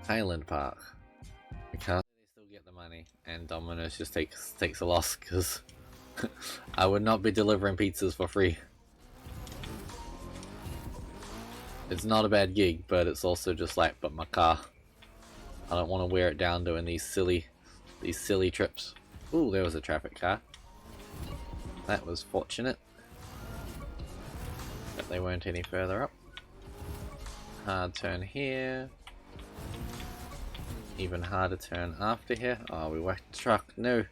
Highland Park. We can't. They still get the money, and Domino's just takes a loss because I would not be delivering pizzas for free. It's not a bad gig, but it's also just like, but my car. I don't want to wear it down doing these silly trips. Ooh, there was a traffic car. That was fortunate. But they weren't any further up. Hard turn here. Even harder turn after here. Oh, we whacked the truck. No.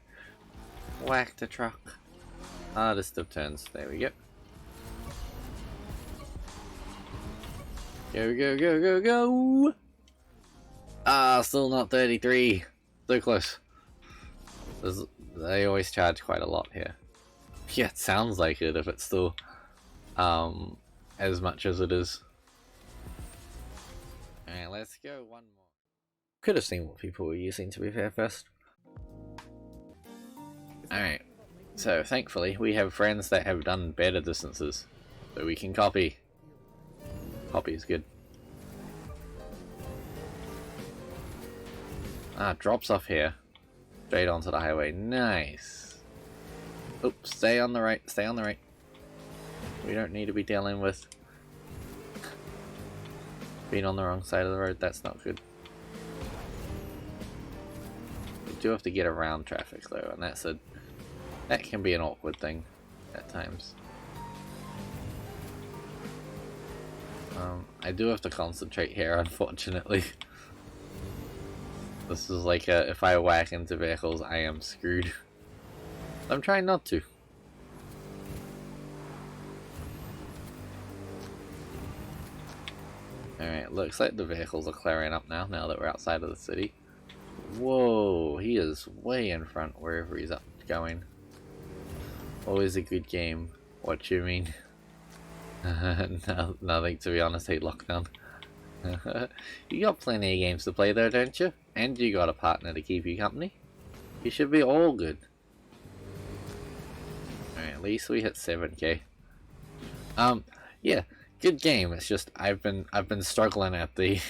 Whacked the truck. Hardest of turns. There we go. Go, go, go, go, go! Ah, still not 33. So close. They always charge quite a lot here. Yeah, it sounds like it if it's still as much as it is. Alright, let's go one more. Could have seen what people were using, to be fair, first. Alright, so thankfully we have friends that have done better distances, so we can copy. Copy is good. Ah, drops off here. Straight onto the highway. Nice. Oops, stay on the right, stay on the right. We don't need to be dealing with being on the wrong side of the road. That's not good. We do have to get around traffic though, and that can be an awkward thing at times. I do have to concentrate here, unfortunately. This is like if I whack into vehicles, I am screwed. I'm trying not to. Alright, looks like the vehicles are clearing up now that we're outside of the city. Whoa, he is way in front wherever he's up going. Always a good game. What you mean? No, nothing, to be honest. Hate lockdown. You got plenty of games to play though, don't you? And you got a partner to keep you company. You should be all good. Alright, at least we hit 7k. Yeah, good game. It's just I've been struggling at the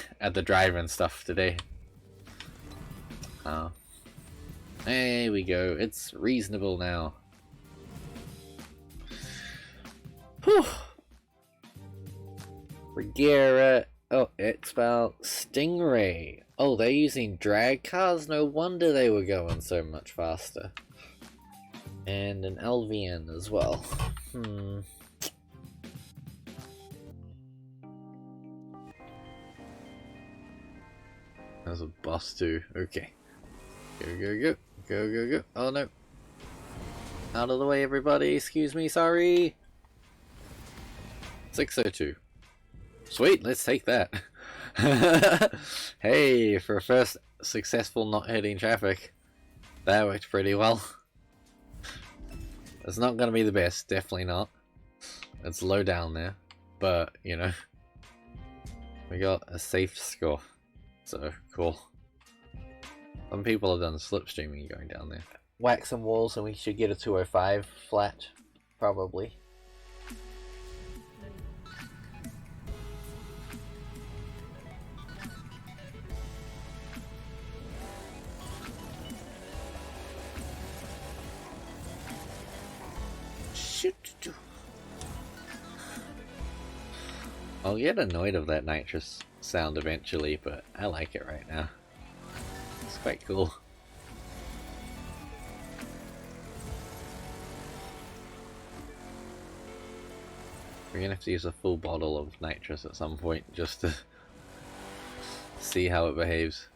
driving stuff today. There we go. It's reasonable now. Whew. Regera. Oh, it's spelled Stingray. Oh, they're using drag cars? No wonder they were going so much faster. And an LVN as well. There's a bus too. Okay. Go, go, go. Go, go, go. Oh no. Out of the way, everybody. Excuse me, sorry. 602. Sweet, let's take that. Hey, for a first successful not hitting traffic, that worked pretty well. It's not going to be the best, definitely not. It's low down there, but, you know, we got a safe score, so cool. Some people have done slipstreaming going down there. Whack some walls and we should get a 205 flat, probably. I'll get annoyed of that nitrous sound eventually, but I like it right now. It's quite cool. We're gonna have to use a full bottle of nitrous at some point just to see how it behaves.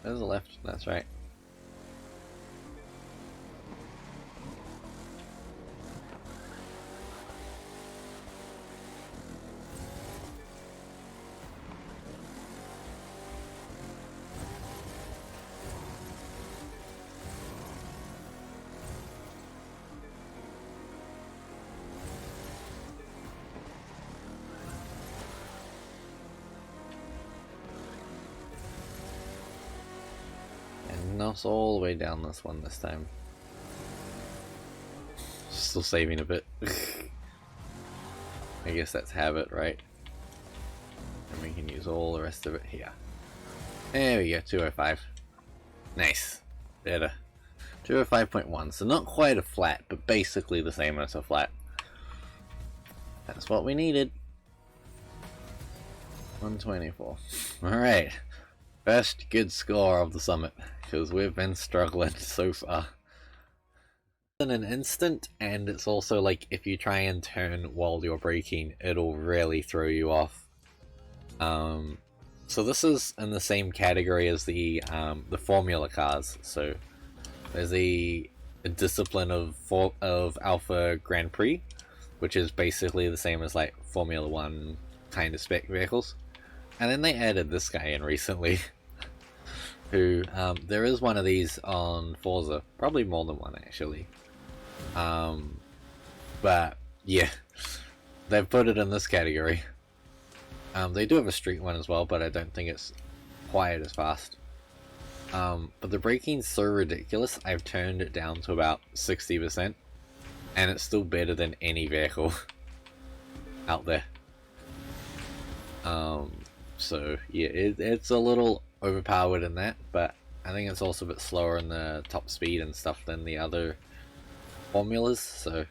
there's a left, that's right. Not all the way down this one this time. Still saving a bit. I guess that's habit, right? And we can use all the rest of it here. There we go, 205. Nice. Better. 205.1, so not quite a flat, but basically the same as a flat. That's what we needed. 124. Alright. First good score of the summit, because we've been struggling so far. In an instant, and it's also like if you try and turn while you're braking, it'll really throw you off. So this is in the same category as the formula cars. So there's a discipline of Alpha Grand Prix, which is basically the same as like Formula 1 kind of spec vehicles. And then they added this guy in recently, who, there is one of these on Forza, probably more than one actually. But yeah, they've put it in this category. They do have a street one as well, but I don't think it's quite as fast. But the braking's so ridiculous, I've turned it down to about 60%, and it's still better than any vehicle out there. So yeah, it's a little overpowered in that, but I think it's also a bit slower in the top speed and stuff than the other formulas, so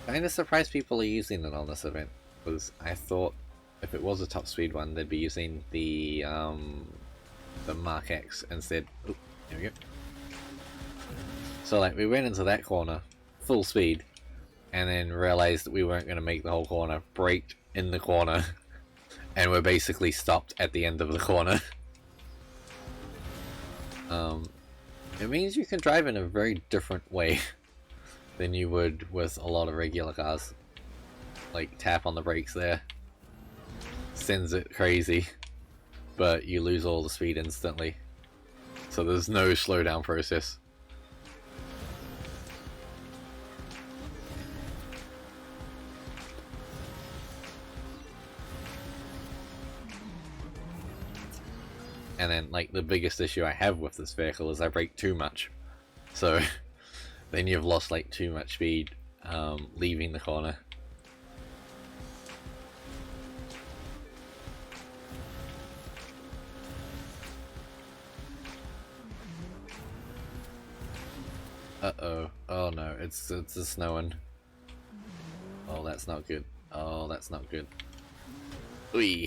kind of surprised people are using it on this event, because I thought if it was a top speed one, they'd be using the Mark X instead. Oh, there we go. So like, we went into that corner full speed, and then realized that we weren't going to make the whole corner, braked in the corner, and we're basically stopped at the end of the corner. It means you can drive in a very different way than you would with a lot of regular cars. Like, tap on the brakes there, sends it crazy, but you lose all the speed instantly. So there's no slowdown process. And then, like, the biggest issue I have with this vehicle is I brake too much. So then you've lost like too much speed leaving the corner. Uh-oh. Oh no, it's snowing. Oh, that's not good. Oh, that's not good. Ooh.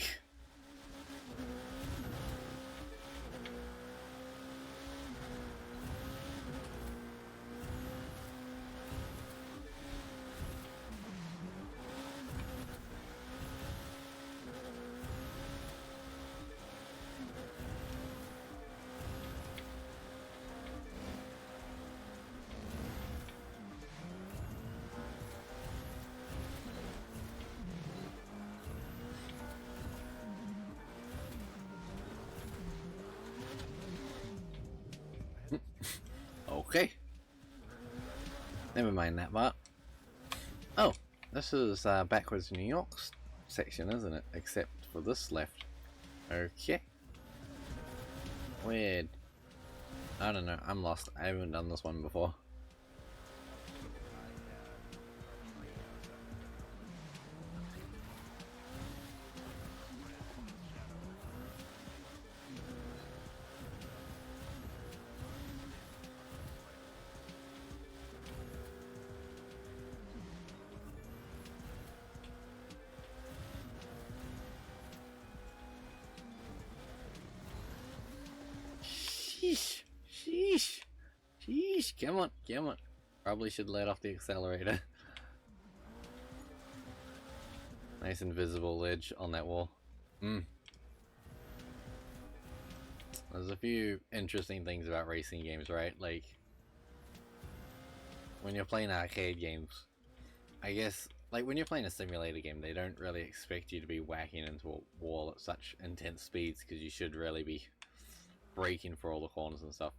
Okay. Never mind that part. Oh, this is backwards New York section, isn't it? Except for this left. Okay. Weird. I don't know, I'm lost. I haven't done this one before. Sheesh. Sheesh. Sheesh. Come on. Come on. Probably should let off the accelerator. Nice invisible ledge on that wall. There's a few interesting things about racing games, right? Like, when you're playing arcade games, I guess, like when you're playing a simulator game, they don't really expect you to be whacking into a wall at such intense speeds, because you should really be braking for all the corners and stuff.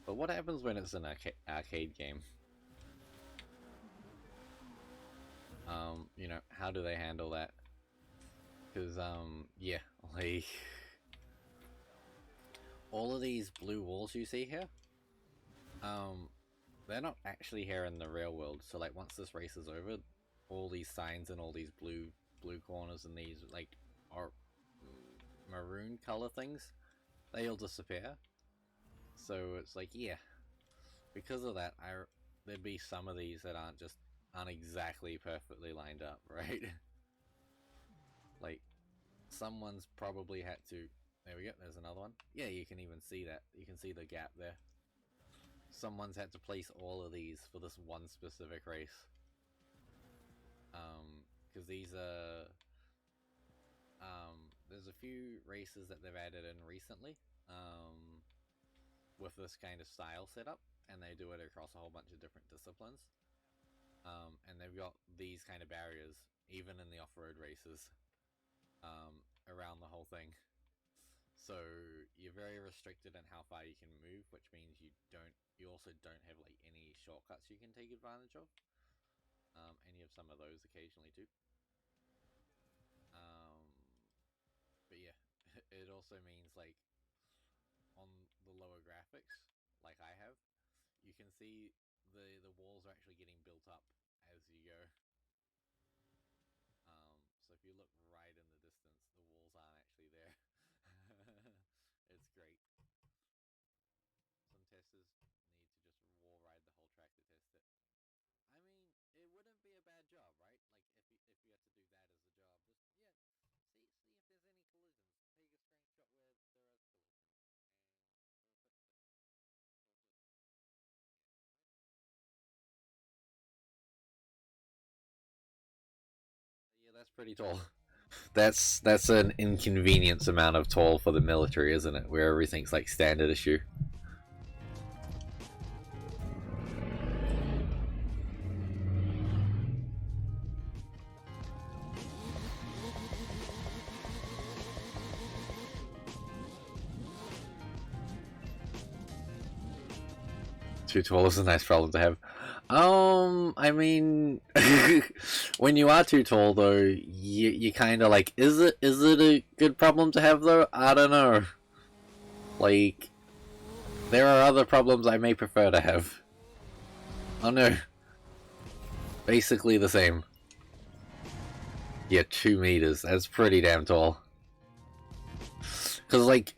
But what happens when it's an arcade game? You know, how do they handle that? Because, yeah, like, all of these blue walls you see here, they're not actually here in the real world. So, like, once this race is over, all these signs and all these blue corners and these, like, are maroon color things, they all disappear. So it's like, yeah, because of that, there'd be some of these that aren't exactly perfectly lined up, right? Like, someone's probably had to. There we go. There's another one. Yeah, you can even see that. You can see the gap there. Someone's had to place all of these for this one specific race. Because these are. There's a few races that they've added in recently. With this kind of style setup, and they do it across a whole bunch of different disciplines. And they've got these kind of barriers, even in the off-road races, around the whole thing. So you're very restricted in how far you can move, which means you also don't have like any shortcuts you can take advantage of. And you have some of those occasionally too. But yeah, it also means like on the lower graphics, like I have, you can see the walls are actually getting built up as you go. So if you look right in the distance, the walls aren't actually there. It's great. Some testers need to just wall ride the whole track to test it. I mean, it wouldn't be a bad job, right? Like if you had to do that as a job, just see if there's any collisions. Take a screenshot where there is collisions, and we'll fix it. Yeah, that's pretty tall. That's an inconvenience amount of tall for the military, isn't it? Where everything's like standard issue. Too tall is a nice problem to have. I mean, when you are too tall, though, you kind of like, is it a good problem to have, though? I don't know. Like, there are other problems I may prefer to have. Oh no. Basically the same. Yeah, 2 meters. That's pretty damn tall. Because, like,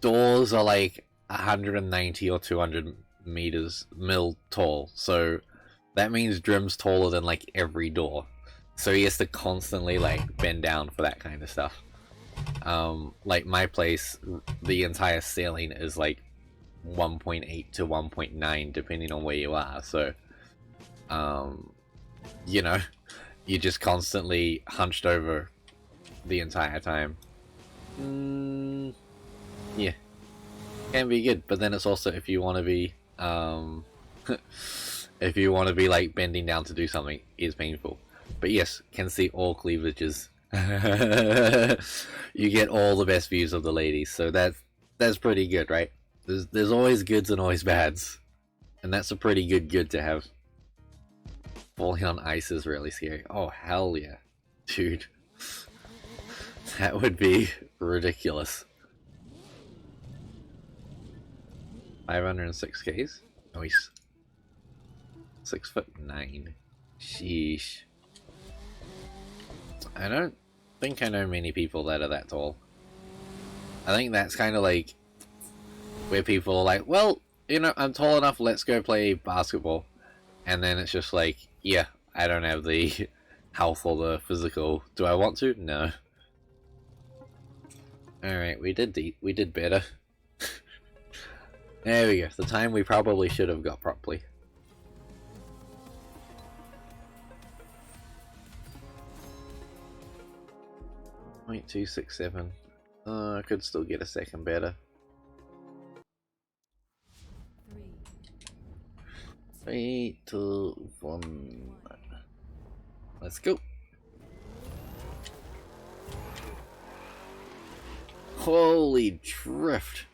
doors are like 190 or 200 meters tall, so that means Drim's taller than like every door, so he has to constantly like bend down for that kind of stuff. Like my place, the entire ceiling is like 1.8 to 1.9 depending on where you are, so you know, you're just constantly hunched over the entire time. Yeah, can be good, but then it's also if you want to be if you want to be like bending down to do something, is painful. But yes, can see all cleavages. You get all the best views of the ladies, so that's pretty good, right? There's always goods and always bads, and that's a pretty good to have. Falling on ice is really scary. Oh hell yeah, dude, that would be ridiculous. 506 Ks? Nice. 6'9". Sheesh. I don't think I know many people that are that tall. I think that's kind of like where people are like, well, you know, I'm tall enough, let's go play basketball. And then it's just like, yeah, I don't have the health or the physical. Do I want to? No. Alright, we did better. There we go, the time we probably should have got properly. .267. I could still get a second better. 3, 2, 1. Let's go. Holy drift.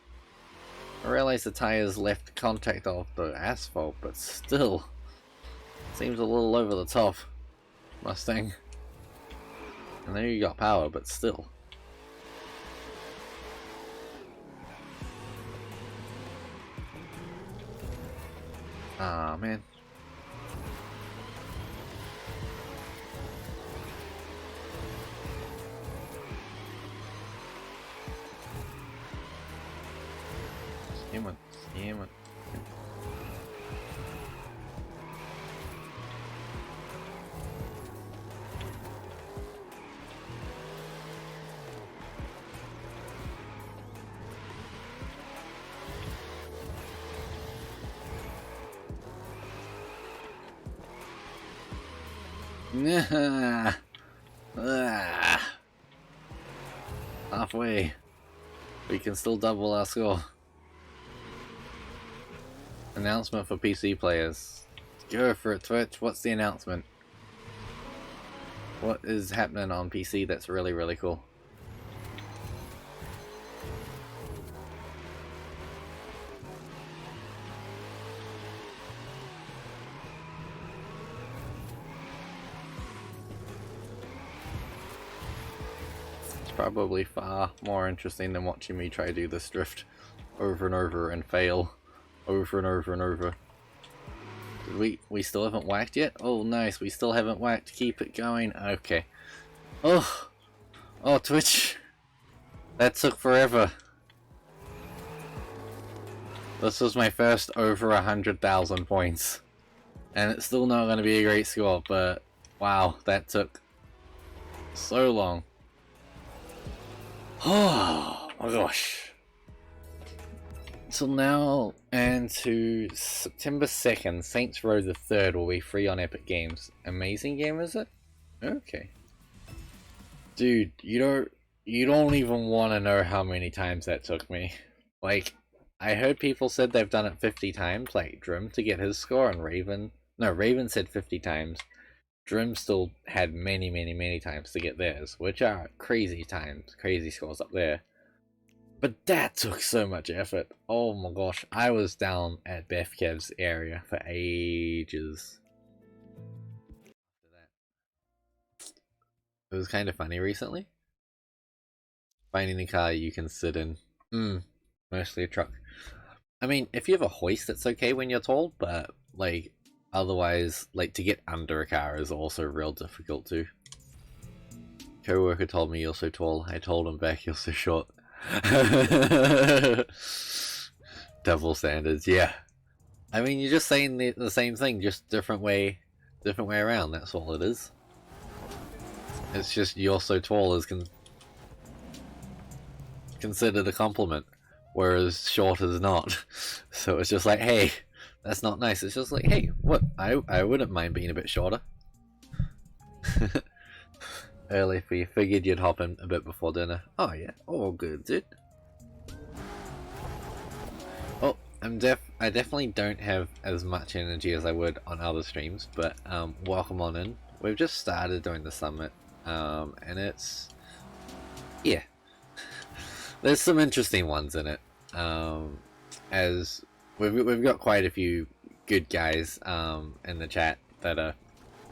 I realize the tires left contact of the asphalt, but still seems a little over the top. Mustang. I know you got power, but still. Ah, man. Damn it. Halfway. We can still double our score. Announcement for PC players. Go for it, Twitch. What's the announcement? What is happening on PC that's really, really cool? Probably far more interesting than watching me try to do this drift over and over and fail over and over and over. We still haven't whacked yet? Oh nice, we still haven't whacked. Keep it going. Okay. Oh Twitch, that took forever. This was my first over 100,000 points and it's still not going to be a great score, but wow, that took so long. Oh my gosh. So now, and to September 2nd, Saints Row the 3rd will be free on Epic Games. Amazing game, is it? Okay. Dude, you don't even want to know how many times that took me. Like, I heard people said they've done it 50 times, like Drim to get his score, and Raven said 50 times. Drim still had many times to get theirs, which are crazy times, crazy scores up there. But that took so much effort. Oh my gosh, I was down at Beth Kev's area for ages. It was kind of funny recently. Finding a car you can sit in. Mostly a truck. I mean, if you have a hoist, it's okay when you're tall, but like, otherwise, like, to get under a car is also real difficult too. Co-worker told me you're so tall. I told him back you're so short. Double standards, yeah. I mean, you're just saying the same thing, just different way around. That's all it is. It's just you're so tall is considered a compliment, whereas short is not. So it's just like, hey. That's not nice. It's just like, hey, what? I wouldn't mind being a bit shorter. Early for you. Figured you'd hop in a bit before dinner. Oh yeah, all good, dude. Oh, I definitely don't have as much energy as I would on other streams, but welcome on in. We've just started doing the summit, and it's, yeah, there's some interesting ones in it. As we've got quite a few good guys in the chat that are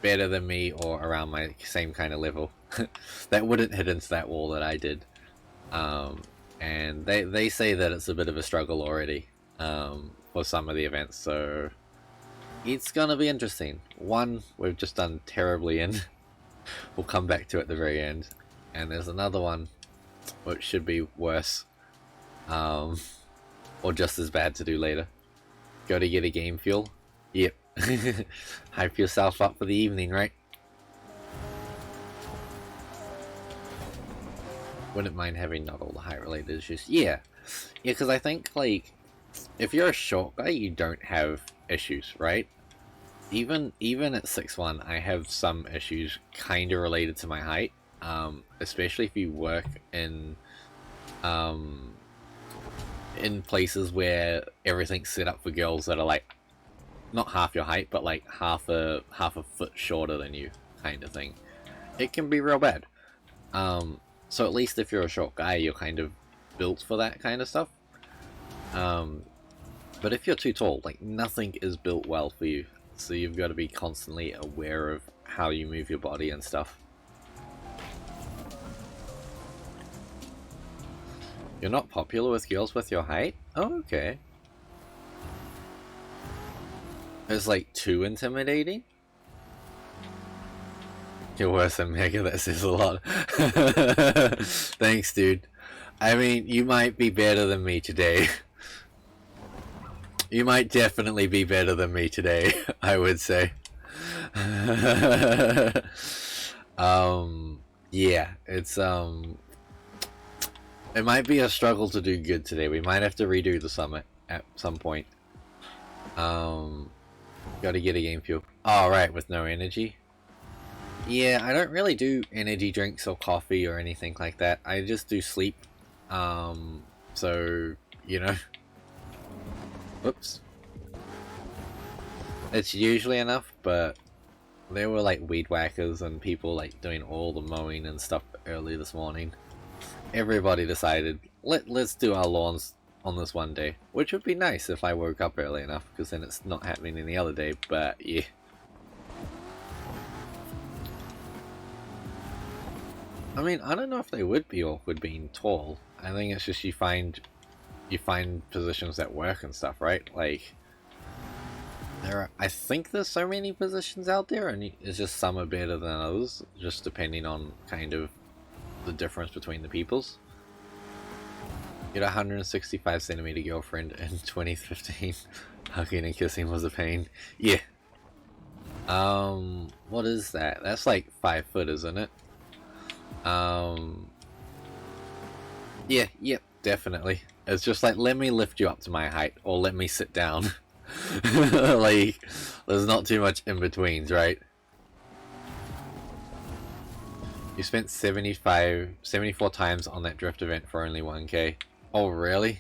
better than me or around my same kind of level that wouldn't hit into that wall that I did, and they say that it's a bit of a struggle already for some of the events, so it's gonna be interesting. One we've just done terribly in. We'll come back to it at the very end, and there's another one which should be worse, or just as bad to do later. Go to get a game fuel? Yep. Hype yourself up for the evening, right? Wouldn't mind having not all the height related issues. Yeah, because I think, like, if you're a short guy, you don't have issues, right? Even at 6'1", I have some issues kind of related to my height, especially if you work in places where everything's set up for girls that are like not half your height, but like half a foot shorter than you, kind of thing, it can be real bad. So at least if you're a short guy, you're kind of built for that kind of stuff. But if you're too tall, like, nothing is built well for you. So you've got to be constantly aware of how you move your body and stuff. You're not popular with girls with your height? Oh, okay. It's like too intimidating? You're worse than Mega, that says a lot. Thanks, dude. I mean, you might be better than me today. You might definitely be better than me today, I would say. Yeah, it's, it might be a struggle to do good today. We might have to redo the summit at some point. Gotta get a game fuel. Alright, with no energy. Yeah, I don't really do energy drinks or coffee or anything like that. I just do sleep. So, you know. Whoops. It's usually enough, but there were like weed whackers and people like doing all the mowing and stuff early this morning. Everybody decided, let's do our lawns on this one day, which would be nice if I woke up early enough, because then it's not happening any other day, but yeah. I mean, I don't know if they would be awkward being tall. I think it's just you find positions that work and stuff, right? Like, I think there's so many positions out there, and it's just some are better than others, just depending on kind of the difference between the peoples. Get a 165 centimeter girlfriend in 2015. Hugging and kissing was a pain. Yeah. What is that? That's like 5 foot, isn't it? Yeah, yep, definitely. It's just like, let me lift you up to my height, or let me sit down. Like, there's not too much in betweens, right? You spent 74 times on that drift event for only 1k. Oh, really?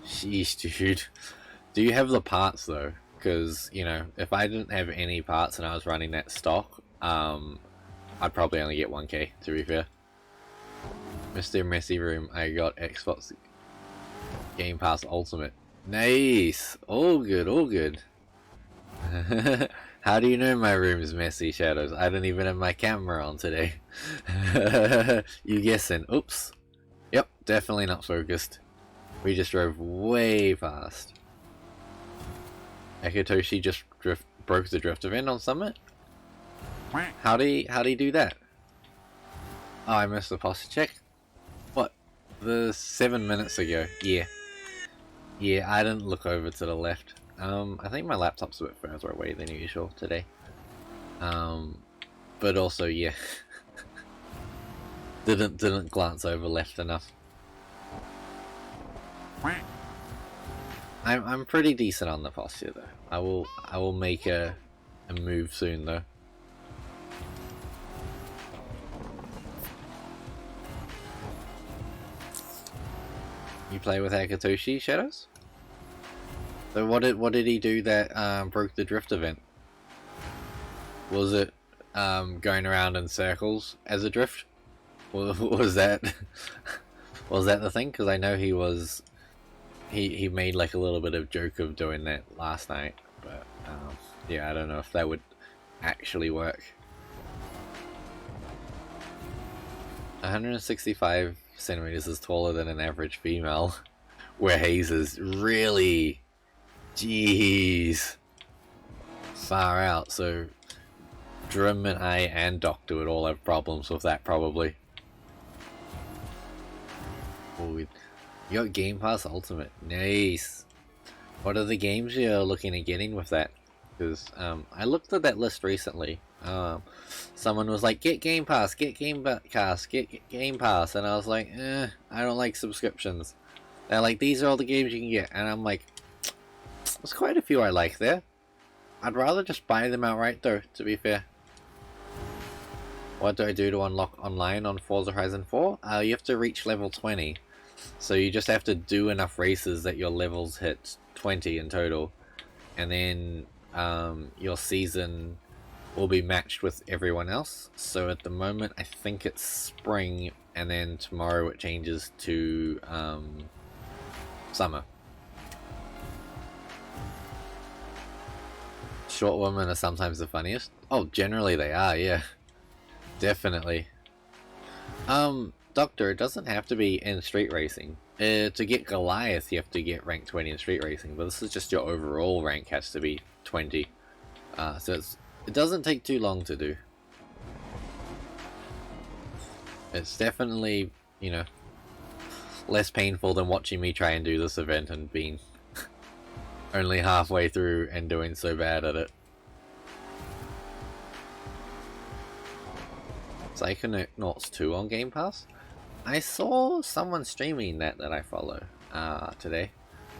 Sheesh, dude. Do you have the parts, though? Because, you know, if I didn't have any parts and I was running that stock, I'd probably only get 1k, to be fair. Mr. Messy Room, I got Xbox Game Pass Ultimate. Nice! All good, all good. How do you know my room is messy, Shadows? I don't even have my camera on today. You guessing? Oops. Yep, definitely not focused. We just drove way fast. Akitoshi just broke the drift event on Summit? How do he do that? Oh, I missed the posture check. What? The 7 minutes ago. Yeah. Yeah, I didn't look over to the left. I think my laptop's a bit further away than usual today. But also, yeah. didn't glance over left enough. I'm pretty decent on the posture though. I will make a move soon though. You play with Akitoshi, Shadows? So what did he do that broke the drift event? Was it going around in circles as a drift? Was that the thing? Because I know he made like a little bit of joke of doing that last night, but yeah, I don't know if that would actually work. 165 centimeters is taller than an average female. Where Hayes is really, jeez, far out. So Drum and I and Doctor would all have problems with that probably. Oh, you got Game Pass Ultimate, nice. What are the games you're looking at getting with that? Because I looked at that list recently. Someone was like, get Game Pass, get Game Pass, get Game Pass, and I was like, I don't like subscriptions. They're like, these are all the games you can get, and I'm like, there's quite a few I like there. I'd rather just buy them outright though, to be fair. What do I do to unlock online on Forza Horizon 4? You have to reach level 20. So you just have to do enough races that your levels hit 20 in total. and then your season will be matched with everyone else. So at the moment I think it's spring, and then tomorrow it changes to summer. Short women are sometimes the funniest. Oh, generally they are, yeah. Definitely. Doctor, it doesn't have to be in street racing. To get Goliath, you have to get rank 20 in street racing, but this is just your overall rank has to be 20. So it doesn't take too long to do. It's definitely, you know, less painful than watching me try and do this event and being only halfway through and doing so bad at it. Psychonauts 2 on Game Pass? I saw someone streaming that I follow today.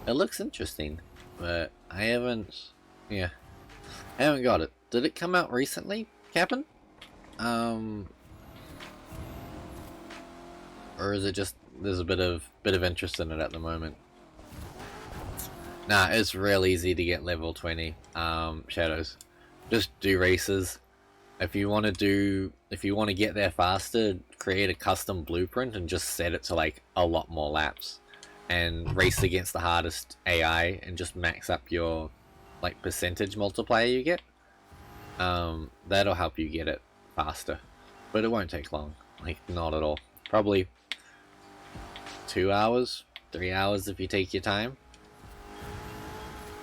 It looks interesting, but I haven't got it. Did it come out recently, Captain? Or is it just there's a bit of interest in it at the moment? Nah, it's real easy to get level 20 shadows. Just do races. If you want to get there faster, create a custom blueprint and just set it to like a lot more laps and race against the hardest AI and just max up your like percentage multiplier you get. That'll help you get it faster, but it won't take long, like not at all. Probably 2 hours, 3 hours if you take your time,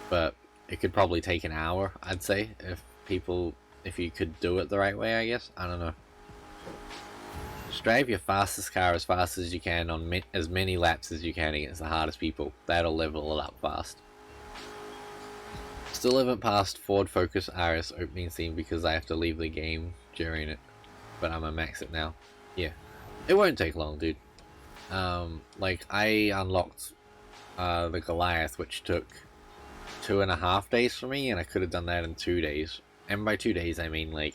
but it could probably take an hour, I'd say, if you could do it the right way, I guess. I don't know. Just drive your fastest car as fast as you can on as many laps as you can against the hardest people. That'll level it up fast. Still haven't passed Ford Focus RS opening scene because I have to leave the game during it, but I'm gonna max it now. Yeah, it won't take long, dude. Like I unlocked the Goliath, which took 2.5 days for me, and I could have done that in 2 days. And by 2 days, I mean like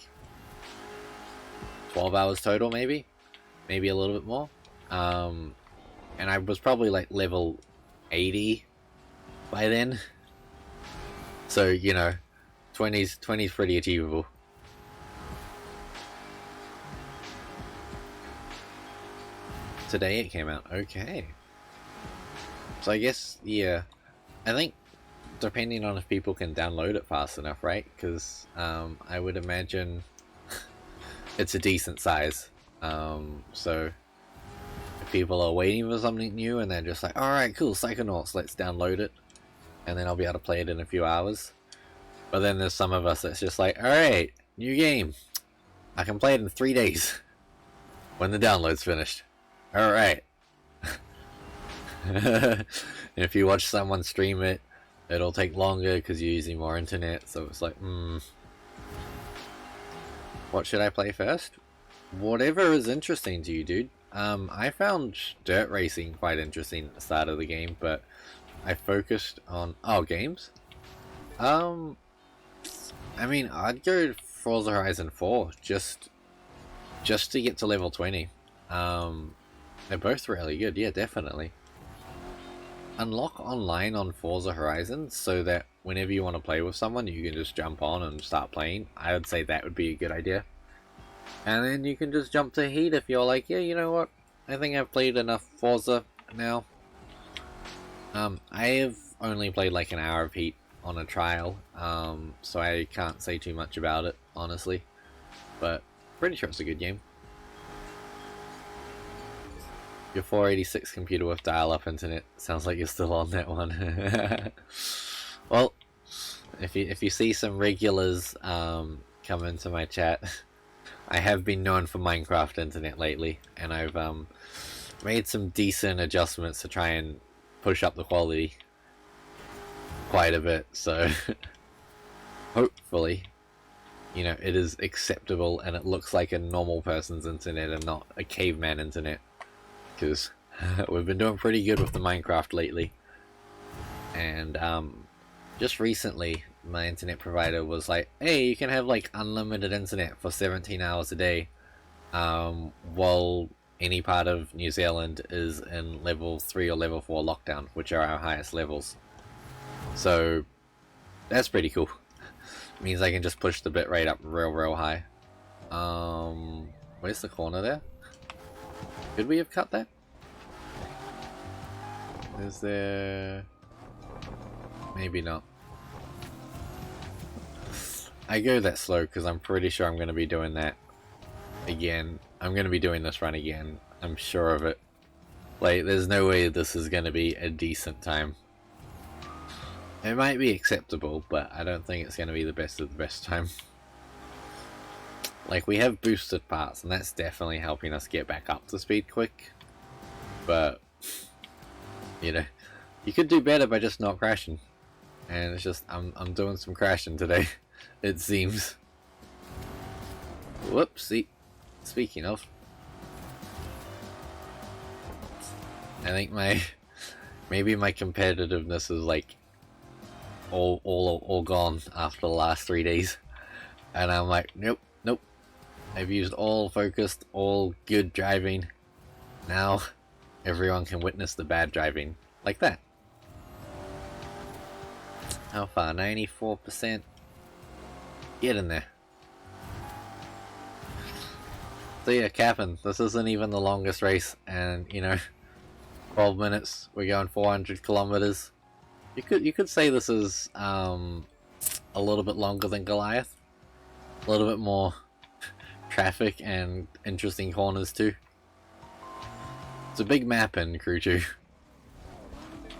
12 hours total, maybe a little bit more. And I was probably like level 80 by then. So, you know, 20's pretty achievable. Today it came out. Okay. So I guess, yeah, I think depending on if people can download it fast enough, right? Because I would imagine it's a decent size. So if people are waiting for something new and they're just like, alright, cool, Psychonauts, let's download it, and then I'll be able to play it in a few hours. But then there's some of us that's just like, alright, new game, I can play it in 3 days when the download's finished. Alright. If you watch someone stream it, it'll take longer because you're using more internet, so it's like, what should I play first? Whatever is interesting to you, dude. I found dirt racing quite interesting at the start of the game, but I focused on games. I mean, I'd go Forza Horizon 4 just to get to level 20. They're both really good, yeah, definitely. Unlock online on Forza Horizon so that whenever you want to play with someone, you can just jump on and start playing. I would say that would be a good idea. And then you can just jump to Heat if you're like, yeah, you know what, I think I've played enough Forza now. I have only played like an hour of Heat on a trial, so I can't say too much about it, honestly. But pretty sure it's a good game. Your 486 computer with dial-up internet. Sounds like you're still on that one. Well, if you see some regulars come into my chat, I have been known for Minecraft internet lately, and I've made some decent adjustments to try and push up the quality quite a bit, so hopefully, you know, it is acceptable and it looks like a normal person's internet and not a caveman internet. Because we've been doing pretty good with the Minecraft lately, and just recently my internet provider was like, hey, you can have like unlimited internet for 17 hours a day while any part of New Zealand is in level 3 or level 4 lockdown, which are our highest levels. So That's pretty cool. Means I can just push the bit rate up real high. Where's the corner there? Could we have cut that? Is there... Maybe not. I go that slow because I'm pretty sure I'm going to be doing that again. I'm going to be doing this run again. I'm sure of it. Like, there's no way this is going to be a decent time. It might be acceptable, but I don't think it's going to be the best of the best time. Like, we have boosted parts, and that's definitely helping us get back up to speed quick. But, you know, you could do better by just not crashing. And it's just, I'm doing some crashing today, it seems. Whoopsie. Speaking of, I think maybe my competitiveness is like all gone after the last 3 days, and I'm like, nope. I've used all focused, all good driving. Now everyone can witness the bad driving, like that. How far? 94%. Get in there. So yeah, capping. This isn't even the longest race, and you know, 12 minutes. We're going 400 kilometers. You could say this is a little bit longer than Goliath. A little bit more traffic and interesting corners too. It's a big map in Crew 2.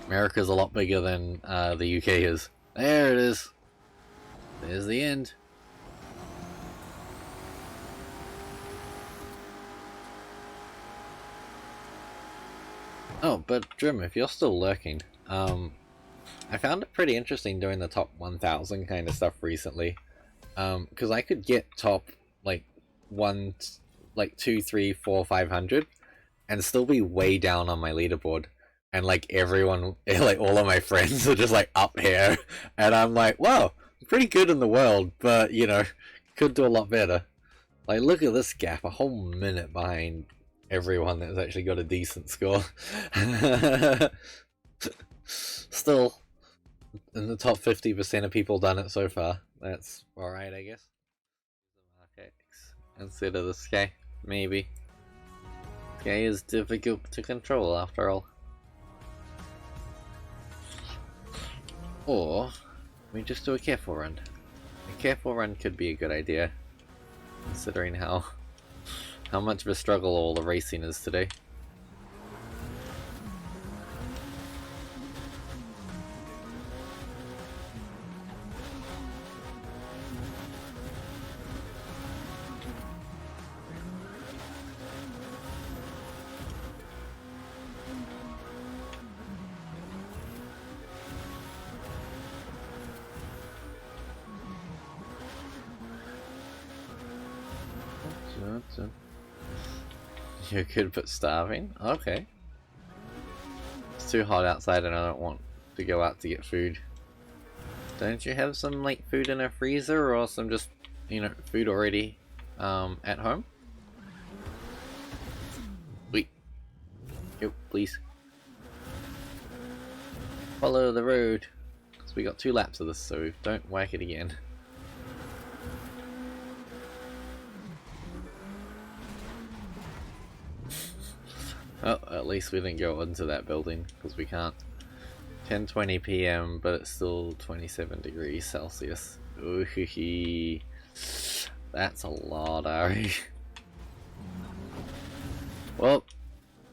America's a lot bigger than the UK is. There it is. There's the end. Oh, but Drim, if you're still lurking, I found it pretty interesting doing the top 1000 kind of stuff recently. Because I could get top like 2, 3, 4, 500 and still be way down on my leaderboard. And like everyone, like all of my friends are just like up here. And I'm like, wow, I'm pretty good in the world, but you know, could do a lot better. Like, look at this gap, a whole minute behind everyone that's actually got a decent score. Still, in the top 50% of people done it so far. That's alright, I guess. The Mark X instead of the Sky, maybe. Sky is difficult to control after all. Or we just do a careful run. A careful run could be a good idea, considering how much of a struggle all the racing is today. You're good but starving? Okay. It's too hot outside and I don't want to go out to get food. Don't you have some like food in a freezer or some just, you know, food already at home? Wait. Yo, please. Follow the road. So we got 2 laps of this, so don't whack it again. Oh, at least we didn't go into that building, because we can't. 10:20 PM, but it's still 27 degrees Celsius. Ooh, that's a lot, Ari. Well,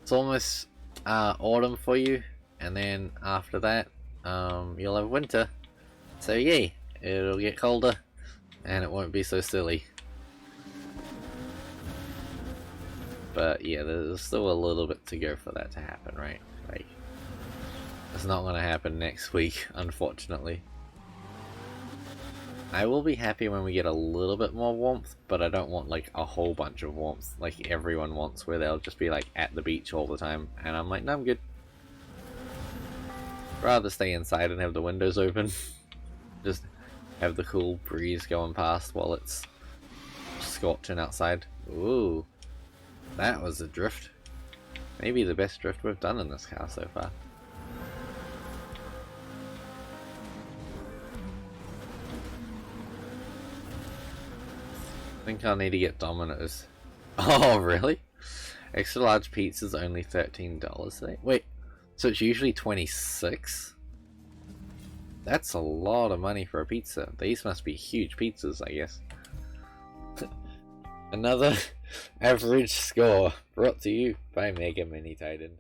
it's almost autumn for you, and then after that, you'll have winter. So yay, it'll get colder, and it won't be so silly. But yeah, there's still a little bit to go for that to happen, right? Like, it's not going to happen next week, unfortunately. I will be happy when we get a little bit more warmth, but I don't want like a whole bunch of warmth like everyone wants, where they'll just be like at the beach all the time, and I'm like, no, I'm good. Rather stay inside and have the windows open. Just have the cool breeze going past while it's scorching outside. Ooh. That was a drift. Maybe the best drift we've done in this car so far. I think I'll need to get Domino's. Oh, really? Extra large pizza's only $13 today? Wait, so it's usually $26? That's a lot of money for a pizza. These must be huge pizzas, I guess. Another average score brought to you by Mega Mini Titan.